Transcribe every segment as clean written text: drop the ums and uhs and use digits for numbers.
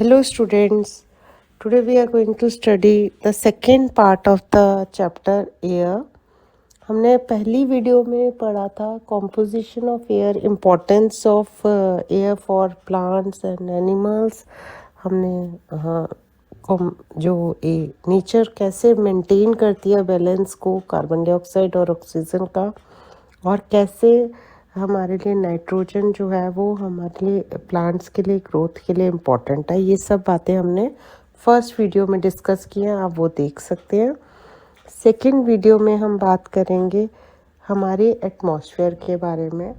Hello students, today we are going to study the second part of the chapter air. हमने पहली video में पढ़ा था composition of air, importance of air for plants and animals. हमने जो nature कैसे maintain करती है बैलेंस को कार्बन डाइऑक्साइड और ऑक्सीजन का, और कैसे हमारे लिए नाइट्रोजन जो है वो हमारे लिए प्लांट्स के लिए ग्रोथ के लिए इम्पोर्टेंट है, ये सब बातें हमने फर्स्ट वीडियो में डिस्कस की हैं, आप वो देख सकते हैं। सेकंड वीडियो में हम बात करेंगे हमारे एटमॉस्फेयर के बारे में।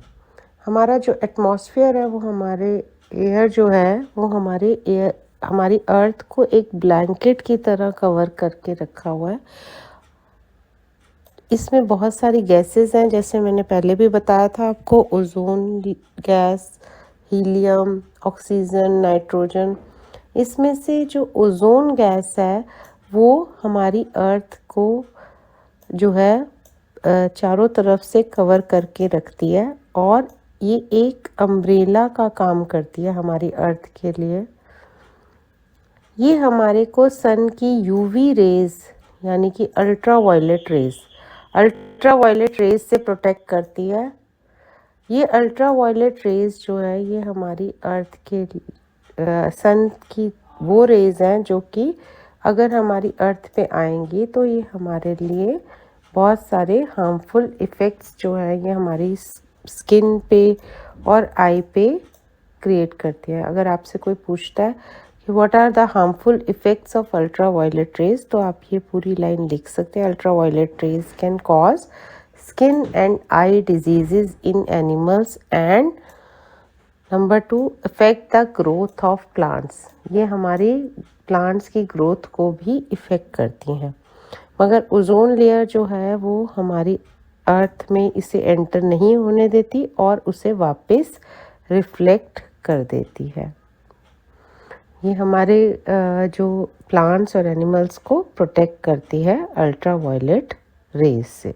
हमारा जो एटमॉस्फेयर है वो हमारे एयर जो है वो हमारी अर्थ को एक ब्लैंकेट की तरह कवर करके रखा हुआ है। इसमें बहुत सारी गैसेस हैं, जैसे मैंने पहले भी बताया था आपको, ozone gas, helium, oxygen, nitrogen. इसमें से जो ओजोन गैस है वो हमारी अर्थ को जो है चारों तरफ से कवर करके रखती है, और ये एक अम्ब्रेला का काम करती है हमारी अर्थ के लिए। ये हमारे को सन की यूवी रेज यानी कि अल्ट्रा वायलेट रेज से प्रोटेक्ट करती है। ये अल्ट्रा वायलेट रेज जो है ये हमारी अर्थ के सन की वो रेज हैं जो कि अगर हमारी अर्थ पे आएंगी तो ये हमारे लिए बहुत सारे हार्मफुल इफ़ेक्ट्स जो है ये हमारी स्किन पे और आई पे क्रिएट करती है। अगर आपसे कोई पूछता है कि what are the harmful effects of ultra violet rays, तो आप ये पूरी लाइन लिख सकते हैं। Ultra violet rays can cause skin and eye diseases in animals, and number 2 affect the growth of plants. ये हमारी प्लांट्स की ग्रोथ को भी इफ़ेक्ट करती हैं, मगर ओजोन लेयर जो है वो हमारी अर्थ में इसे एंटर नहीं होने देती और उसे वापस रिफ्लेक्ट कर देती है। ये हमारे जो प्लांट्स और एनिमल्स को प्रोटेक्ट करती है अल्ट्रा वायलेट रेज से।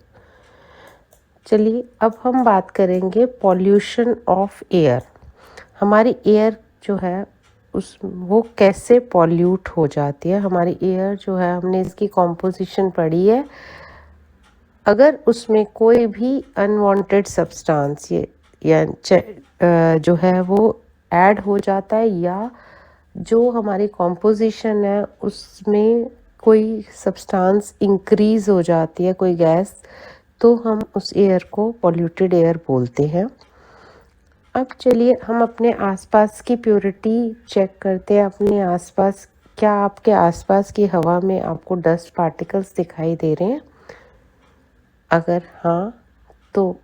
चलिए अब हम बात करेंगे पॉल्यूशन ऑफ एयर। हमारी एयर जो है वो कैसे पॉल्यूट हो जाती है। हमारी एयर जो है हमने इसकी कॉम्पोजिशन पढ़ी है। अगर उसमें कोई भी अनवांटेड सब्सटेंस जो है वो ऐड हो जाता है, या जो हमारी कॉम्पोजिशन है उसमें कोई सब्सटेंस इंक्रीज़ हो जाती है, कोई गैस, तो हम उस एयर को पॉल्यूटेड एयर बोलते हैं। अब चलिए हम अपने आसपास की प्योरिटी चेक करते हैं। अपने आसपास, क्या आपके आसपास की हवा में आपको डस्ट पार्टिकल्स दिखाई दे रहे हैं? अगर हाँ तो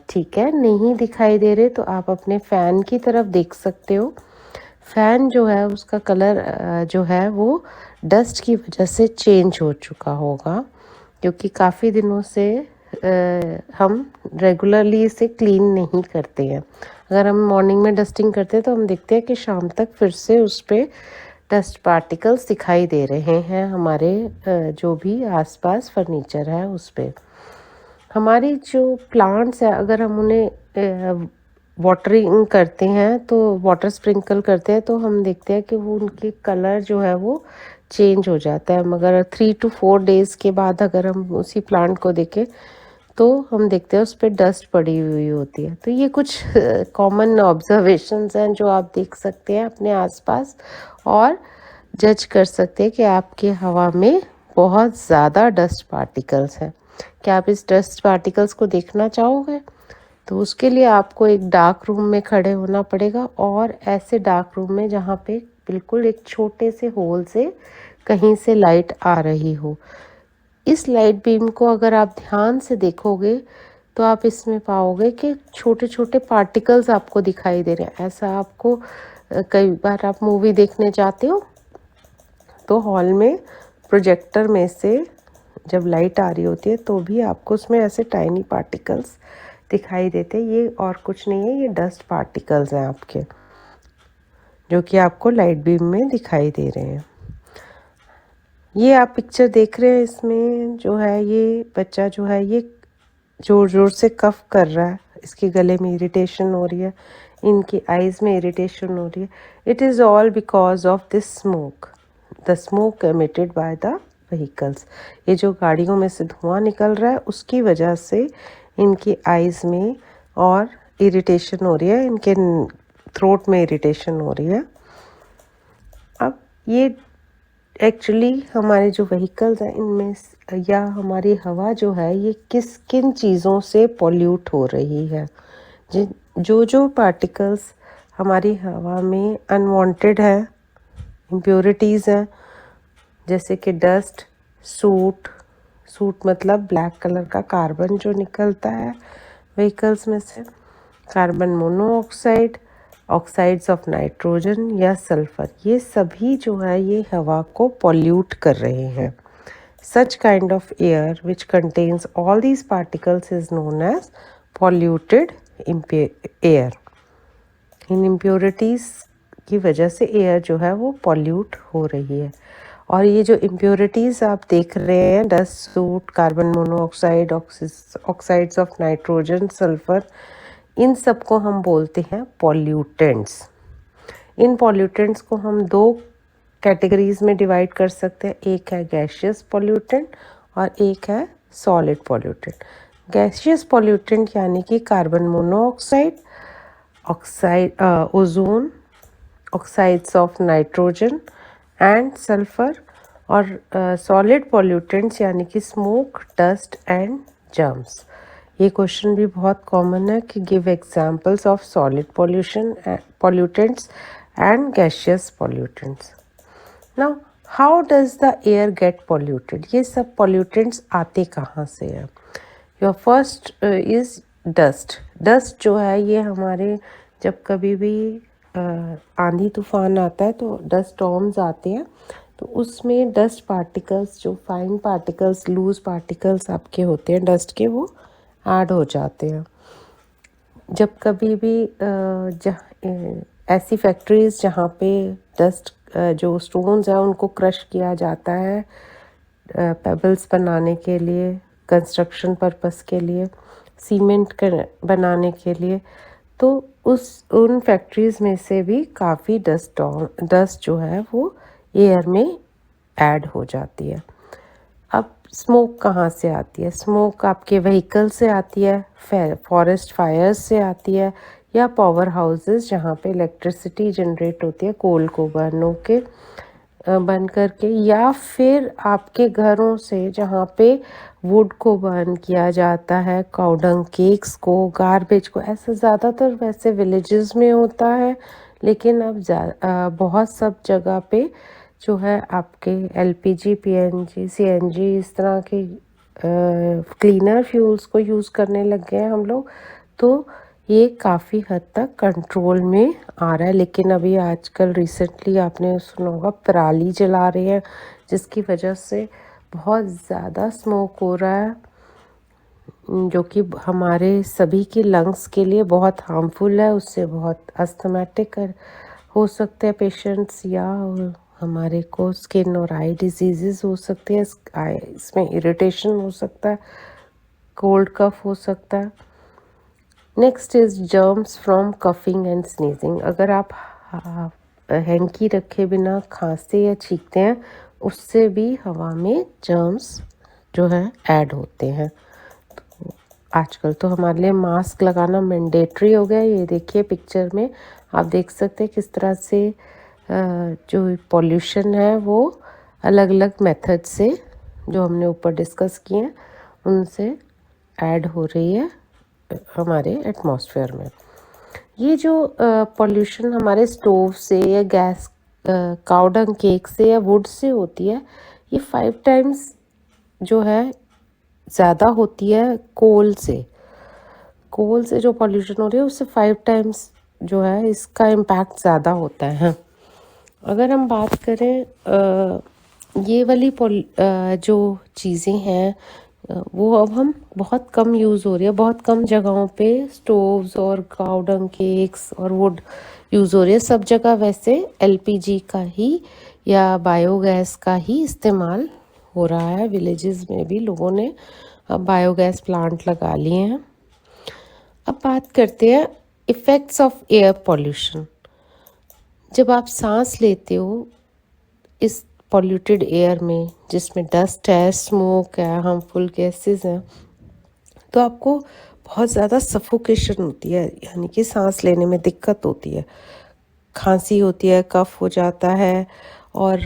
ठीक है, नहीं दिखाई दे रहे तो आप अपने फ़ैन की तरफ देख सकते हो। फ़ैन जो है उसका कलर जो है वो डस्ट की वजह से चेंज हो चुका होगा, क्योंकि काफ़ी दिनों से हम रेगुलरली इसे क्लीन नहीं करते हैं। अगर हम मॉर्निंग में डस्टिंग करते हैं तो हम देखते हैं कि शाम तक फिर से उस पर डस्ट पार्टिकल्स दिखाई दे रहे हैं हमारे जो भी आसपास फर्नीचर है उस पर। हमारी जो प्लांट्स है, अगर हम उन्हें वाटरिंग करते हैं तो वाटर स्प्रिंकल करते हैं तो हम देखते हैं कि वो उनकी कलर जो है वो चेंज हो जाता है, मगर 3 to 4 डेज़ के बाद अगर हम उसी प्लांट को देखें तो हम देखते हैं उस पर डस्ट पड़ी हुई होती है। तो ये कुछ कॉमन ऑब्जर्वेशंस हैं जो आप देख सकते हैं अपने आसपास, और जज कर सकते हैं कि आपकी हवा में बहुत ज़्यादा डस्ट पार्टिकल्स हैं। क्या आप इस डस्ट पार्टिकल्स को देखना चाहोगे? तो उसके लिए आपको एक डार्क रूम में खड़े होना पड़ेगा, और ऐसे डार्क रूम में जहाँ पे बिल्कुल एक छोटे से होल से कहीं से लाइट आ रही हो। इस लाइट बीम को अगर आप ध्यान से देखोगे तो आप इसमें पाओगे कि छोटे छोटे पार्टिकल्स आपको दिखाई दे रहे हैं। ऐसा आपको कई बार आप मूवी देखने जाते हो तो हॉल में प्रोजेक्टर में से जब लाइट आ रही होती है तो भी आपको उसमें ऐसे टाइनी पार्टिकल्स दिखाई देते हैं। ये और कुछ नहीं है, ये डस्ट पार्टिकल्स हैं आपके, जो कि आपको लाइट बीम में दिखाई दे रहे हैं। ये आप पिक्चर देख रहे हैं, इसमें जो है ये बच्चा जो है ये ज़ोर ज़ोर से कफ कर रहा है, इसके गले में इरिटेशन हो रही है, इनकी आइज़ में इरिटेशन हो रही है, it is all because of this smoke, the smoke emitted by the vehicles. ये जो गाड़ियों में से धुआं निकल रहा है उसकी वजह से इनकी आइज़ में और इरिटेशन हो रही है, इनके थ्रोट में इरिटेशन हो रही है। अब ये एक्चुअली हमारे जो व्हीकल्स हैं इनमें या हमारी हवा जो है ये किन चीज़ों से पॉल्यूट हो रही है। जो पार्टिकल्स हमारी हवा में अनवांटेड है, इम्प्योरिटीज़ हैं, जैसे कि डस्ट, सूट मतलब ब्लैक कलर का कार्बन जो निकलता है व्हीकल्स में से, carbon monoxide, oxides of nitrogen या सल्फर, ये सभी जो है ये हवा को पॉल्यूट कर रहे हैं। Such kind of air which contains all these particles is known as polluted air. इन इम्प्योरिटीज़ की वजह से एयर जो है वो पॉल्यूट हो रही है। और ये जो इम्प्योरिटीज़ आप देख रहे हैं, dust, soot, carbon monoxide, oxides of nitrogen, sulphur, इन सब को हम बोलते हैं पॉल्यूटेंट्स। इन पॉल्यूटेंट्स को हम दो कैटेगरीज में डिवाइड कर सकते हैं, एक है गैशियस पॉल्यूटेंट और एक है सॉलिड पॉल्यूटेंट। गैशियस पॉल्यूटेंट यानी कि carbon monoxide, ozone, oxides of nitrogen and sulphur, और सॉलिड पॉल्यूटेंट्स यानी कि स्मोक, डस्ट एंड जर्म्स। ये क्वेश्चन भी बहुत कॉमन है कि give examples of solid pollutants and gaseous pollutants. Now how does the air get polluted? ये सब पॉल्यूटेंट्स आते कहाँ से हैं? Your first is dust. Dust जो है ये हमारे जब कभी भी आंधी तूफान आता है तो डस्ट स्टॉर्म्स आते हैं, तो उसमें डस्ट पार्टिकल्स, जो फाइन पार्टिकल्स, लूज पार्टिकल्स आपके होते हैं डस्ट के, वो ऐड हो जाते हैं। जब कभी भी ऐसी फैक्ट्रीज जहाँ पे डस्ट जो स्टोन्स हैं उनको क्रश किया जाता है पेबल्स बनाने के लिए, कंस्ट्रक्शन पर्पस के लिए, सीमेंट बनाने के लिए, तो उन फैक्ट्रीज़ में से भी काफ़ी डस्ट जो है वो एयर में ऐड हो जाती है। अब स्मोक कहाँ से आती है? स्मोक आपके व्हीकल से आती है, फॉरेस्ट फायर्स से आती है, या पावर हाउसेस जहाँ पे इलेक्ट्रिसिटी जनरेट होती है कोल को बर्न करके, या फिर आपके घरों से जहाँ पे वुड को बर्न किया जाता है, काउडंग केक्स को, गार्बेज को। ऐसा ज़्यादातर वैसे विलेजेस में होता है, लेकिन अब बहुत सब जगह पे जो है आपके एलपीजी, पीएनजी, सीएनजी, इस तरह के क्लीनर फ्यूल्स को यूज़ करने लग गए हैं हम लोग, तो ये काफ़ी हद तक कंट्रोल में आ रहा है। लेकिन अभी आजकल रिसेंटली आपने सुना होगा पराली जला रहे हैं, जिसकी वजह से बहुत ज़्यादा स्मोक हो रहा है, जो कि हमारे सभी के लंग्स के लिए बहुत हार्मफुल है। उससे बहुत अस्थमेटिक हो सकते हैं पेशेंट्स, या हमारे को स्किन और आई डिजीज़ हो सकते हैं, इसमें इरिटेशन हो सकता है, कोल्ड कफ हो सकता है। Next is germs from coughing and sneezing. अगर आप हैंकी रखे बिना खांसते या छींकते हैं, उससे भी हवा में जर्म्स जो है ऐड होते हैं। तो आजकल तो हमारे लिए मास्क लगाना मैंडेटरी हो गया है। ये देखिए पिक्चर में आप देख सकते हैं किस तरह से जो पॉल्यूशन है वो अलग अलग मेथड से, जो हमने ऊपर डिस्कस किए हैं, उनसे ऐड हो रही है हमारे एटमॉस्फेयर में। ये जो पॉल्यूशन हमारे स्टोव से या गैस, काउडंग केक से या वुड से होती है, ये 5 टाइम्स जो है ज़्यादा होती है कोल से जो पॉल्यूशन हो रही है उससे 5 टाइम्स जो है इसका इम्पैक्ट ज़्यादा होता है। अगर हम बात करें ये वाली जो चीज़ें हैं वो अब हम बहुत कम यूज़ हो रही है, बहुत कम जगहों पे स्टोव्स और काउडंग केक्स और वुड यूज़ हो रही है। सब जगह वैसे एलपीजी का ही या बायोगैस का ही इस्तेमाल हो रहा है। विलेजेस में भी लोगों ने अब बायोगैस प्लांट लगा लिए हैं। अब बात करते हैं इफ़ेक्ट्स ऑफ एयर पॉल्यूशन। जब आप सांस लेते हो इस पॉल्यूटेड एयर में, जिसमें डस्ट है, स्मोक है, हार्मफुल गैसेस हैं, तो आपको बहुत ज़्यादा सफोकेशन होती है, यानी कि सांस लेने में दिक्कत होती है, खांसी होती है, कफ हो जाता है और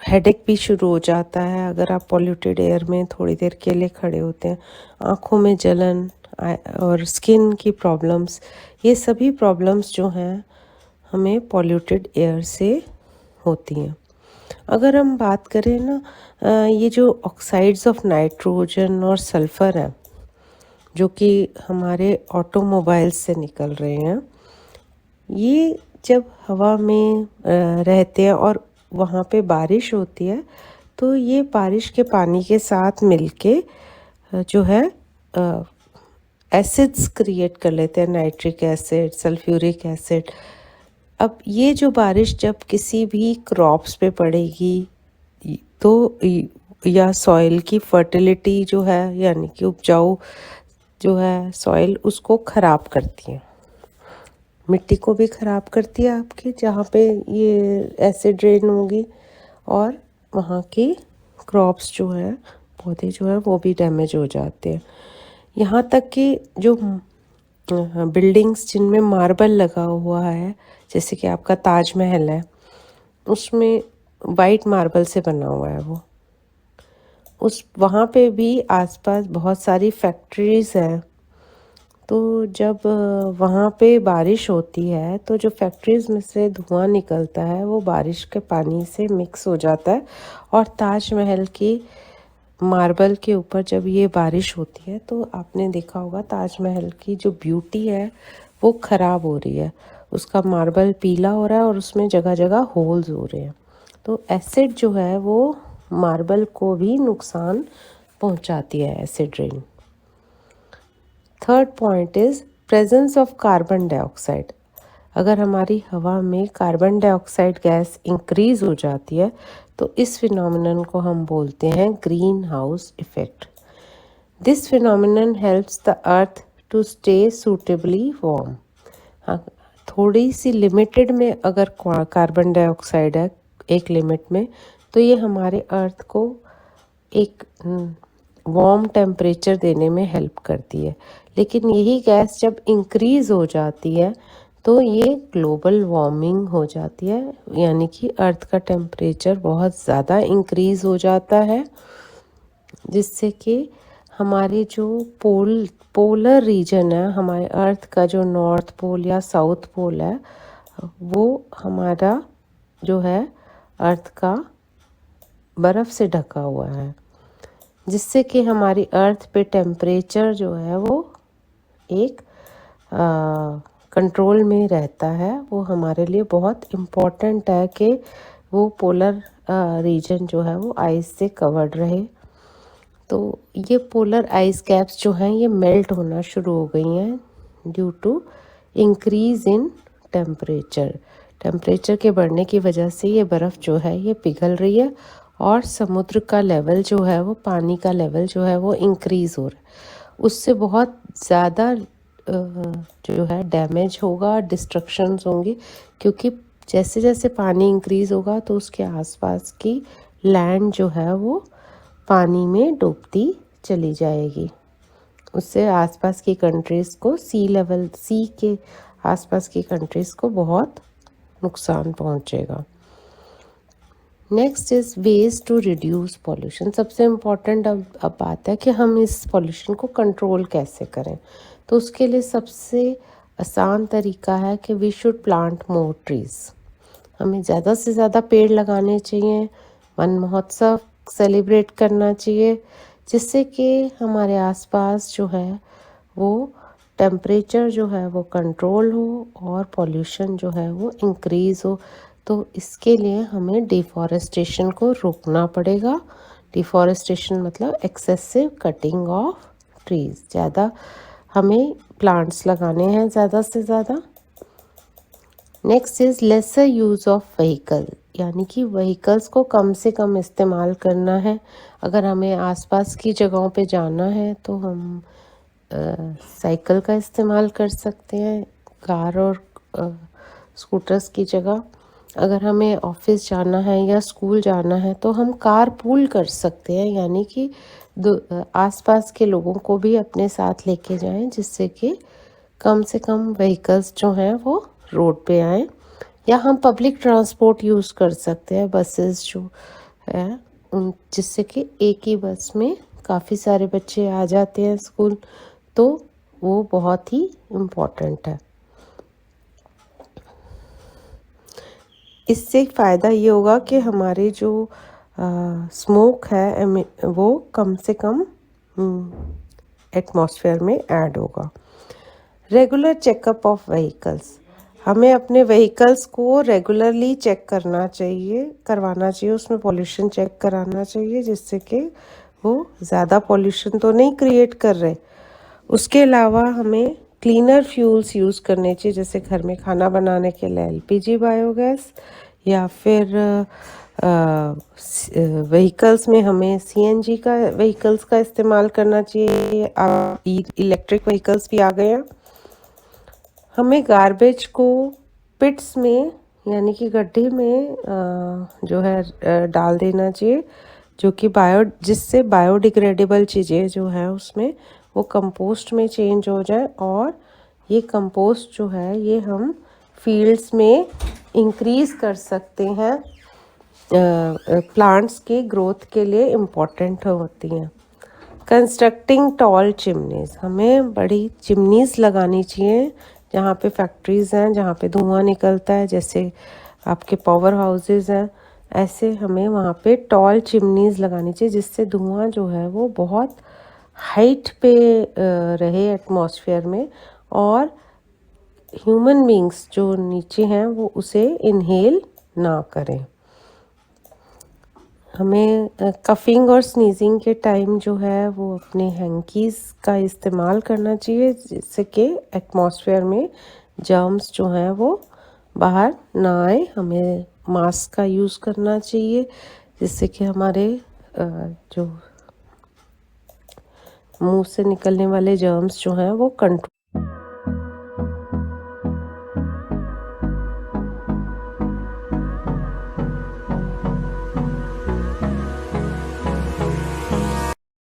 हेडेक भी शुरू हो जाता है अगर आप पॉल्यूटेड एयर में थोड़ी देर के लिए खड़े होते हैं। आँखों में जलन और स्किन की प्रॉब्लम्स, ये सभी प्रॉब्लम्स जो हैं हमें पॉल्यूटेड एयर से होती हैं। अगर हम बात करें ना, ये जो ऑक्साइड्स ऑफ नाइट्रोजन और सल्फ़र हैं जो कि हमारे ऑटोमोबाइल्स से निकल रहे हैं, ये जब हवा में रहते हैं और वहाँ पे बारिश होती है, तो ये बारिश के पानी के साथ मिलके जो है एसिड्स क्रिएट कर लेते हैं, नाइट्रिक एसिड, सल्फ्यूरिक एसिड। अब ये जो बारिश जब किसी भी क्रॉप्स पे पड़ेगी तो या सॉइल की फर्टिलिटी जो है, यानी कि उपजाऊ जो है सॉइल, उसको ख़राब करती है, मिट्टी को भी ख़राब करती है आपके जहाँ पे ये एसिड रेन होगी, और वहाँ की क्रॉप्स जो है, पौधे जो है वो भी डैमेज हो जाते हैं। यहाँ तक कि जो बिल्डिंग्स जिनमें मार्बल लगा हुआ है, जैसे कि आपका ताजमहल है, उसमें वाइट मार्बल से बना हुआ है वो, उस वहाँ पे भी आसपास बहुत सारी फैक्ट्रीज़ हैं। तो जब वहाँ पे बारिश होती है तो जो फैक्ट्रीज़ में से धुआं निकलता है वो बारिश के पानी से मिक्स हो जाता है, और ताजमहल की मार्बल के ऊपर जब ये बारिश होती है तो आपने देखा होगा ताजमहल की जो ब्यूटी है वो ख़राब हो रही है, उसका मार्बल पीला हो रहा है और उसमें जगह जगह होल्स हो रहे हैं। तो एसिड जो है वो मार्बल को भी नुकसान पहुंचाती है, acid rain. Third point is presence of carbon dioxide. अगर हमारी हवा में कार्बन डाइऑक्साइड गैस इंक्रीज़ हो जाती है तो इस फिनोमिनन को हम बोलते हैं green house effect. This phenomenon helps the earth to stay suitably warm. हाँ, थोड़ी सी लिमिटेड में अगर कार्बन डाइऑक्साइड है एक लिमिट में, तो ये हमारे अर्थ को एक वार्म टेम्परेचर देने में हेल्प करती है। लेकिन यही गैस जब इंक्रीज़ हो जाती है तो ये ग्लोबल वार्मिंग हो जाती है, यानी कि अर्थ का टेम्परेचर बहुत ज़्यादा इंक्रीज़ हो जाता है, जिससे कि हमारे जो पोलर रीजन है, हमारे अर्थ का जो नॉर्थ पोल या साउथ पोल है, वो हमारा जो है अर्थ का बर्फ़ से ढका हुआ है, जिससे कि हमारी अर्थ पे टेम्परेचर जो है वो एक कंट्रोल में रहता है। वो हमारे लिए बहुत इम्पॉर्टेंट है कि वो पोलर रीजन जो है वो आइस से कवर्ड रहे। तो ये पोलर आइस कैप्स जो हैं ये मेल्ट होना शुरू हो गई हैं due to increase in temperature. Temperature के बढ़ने की वजह से ये बर्फ़ जो है ये पिघल रही है, और समुद्र का लेवल जो है वो, पानी का लेवल जो है वो इंक्रीज़ हो रहा है। उससे बहुत ज़्यादा जो है डैमेज होगा, डिस्ट्रक्शंस होंगी, क्योंकि जैसे जैसे पानी इंक्रीज़ होगा तो उसके आसपास की लैंड जो है वो पानी में डूबती चली जाएगी। उससे आसपास की कंट्रीज़ को, सी के आसपास की कंट्रीज़ को बहुत नुकसान पहुंचेगा। Next is ways to reduce pollution. सबसे इम्पॉर्टेंट अब बात है कि हम इस पॉल्यूशन को कंट्रोल कैसे करें। तो उसके लिए सबसे आसान तरीका है कि we should plant more trees. हमें ज़्यादा से ज़्यादा पेड़ लगाने चाहिए, वन महोत्सव सेलिब्रेट करना चाहिए, जिससे कि हमारे आसपास जो है वो टेम्परेचर जो है वो कंट्रोल हो और पॉल्यूशन जो है वो इंक्रीज़ हो। तो इसके लिए हमें डिफ़ॉरेस्टेशन को रोकना पड़ेगा। डिफ़ॉरेस्टेशन मतलब एक्सेसिव कटिंग ऑफ ट्रीज़। ज़्यादा हमें प्लांट्स लगाने हैं ज़्यादा से ज़्यादा। Next is laser use of vehicle, यानी कि व्हीकल्स को कम से कम इस्तेमाल करना है। अगर हमें आसपास की जगहों पे जाना है तो हम साइकिल का इस्तेमाल कर सकते हैं, कार और स्कूटर्स की जगह अगर हमें ऑफिस जाना है या स्कूल जाना है तो हम कार पूल कर सकते हैं, यानी कि आसपास के लोगों को भी अपने साथ लेके जाएं, जिससे कि कम से कम व्हीकल्स जो हैं वो रोड पे आएँ। या हम पब्लिक ट्रांसपोर्ट यूज़ कर सकते हैं, बसेस जो है उन, जिससे कि एक ही बस में काफ़ी सारे बच्चे आ जाते हैं स्कूल, तो वो बहुत ही इम्पोर्टेंट है। इससे फ़ायदा ये होगा कि हमारे जो स्मोक है वो कम से कम एटमॉस्फेयर में ऐड होगा। रेगुलर चेकअप ऑफ व्हीकल्स, हमें अपने व्हीकल्स को रेगुलरली चेक करवाना चाहिए, उसमें पॉल्यूशन चेक कराना चाहिए, जिससे कि वो ज़्यादा पॉल्यूशन तो नहीं क्रिएट कर रहे। उसके अलावा हमें क्लीनर फ्यूल्स यूज़ करने चाहिए, जैसे घर में खाना बनाने के लिए एलपीजी बायोगैस, या फिर व्हीकल्स में हमें सीएनजी का व्हीकल्स का इस्तेमाल करना चाहिए। इलेक्ट्रिक व्हीकल्स भी आ गए हैं। हमें गार्बेज को पिट्स में, यानी कि गड्ढे में जो है डाल देना चाहिए, जो कि जिससे बायोडिग्रेडेबल चीज़ें जो है उसमें वो कंपोस्ट में चेंज हो जाए, और ये कंपोस्ट जो है ये हम फील्ड्स में इंक्रीज़ कर सकते हैं, प्लांट्स के ग्रोथ के लिए इम्पॉर्टेंट होती हैं। कंस्ट्रक्टिंग टॉल चिमनीज़, हमें बड़ी चिमनीज़ लगानी चाहिए जहाँ पे फैक्ट्रीज़ हैं, जहाँ पे धुआं निकलता है, जैसे आपके पावर हाउसेस हैं, ऐसे हमें वहाँ पे टॉल चिमनीज़ लगानी चाहिए, जिससे धुआं जो है वो बहुत हाइट पे रहे एटमॉस्फेयर में, और ह्यूमन बींग्स जो नीचे हैं वो उसे इनहेल ना करें। हमें कफ़िंग और स्नीजिंग के टाइम जो है वो अपने हैंकीज़ का इस्तेमाल करना चाहिए, जिससे कि एटमॉस्फेयर में जर्म्स जो हैं वो बाहर ना आए। हमें मास्क का यूज़ करना चाहिए, जिससे कि हमारे जो मुंह से निकलने वाले जर्म्स जो हैं वो कंट्रोल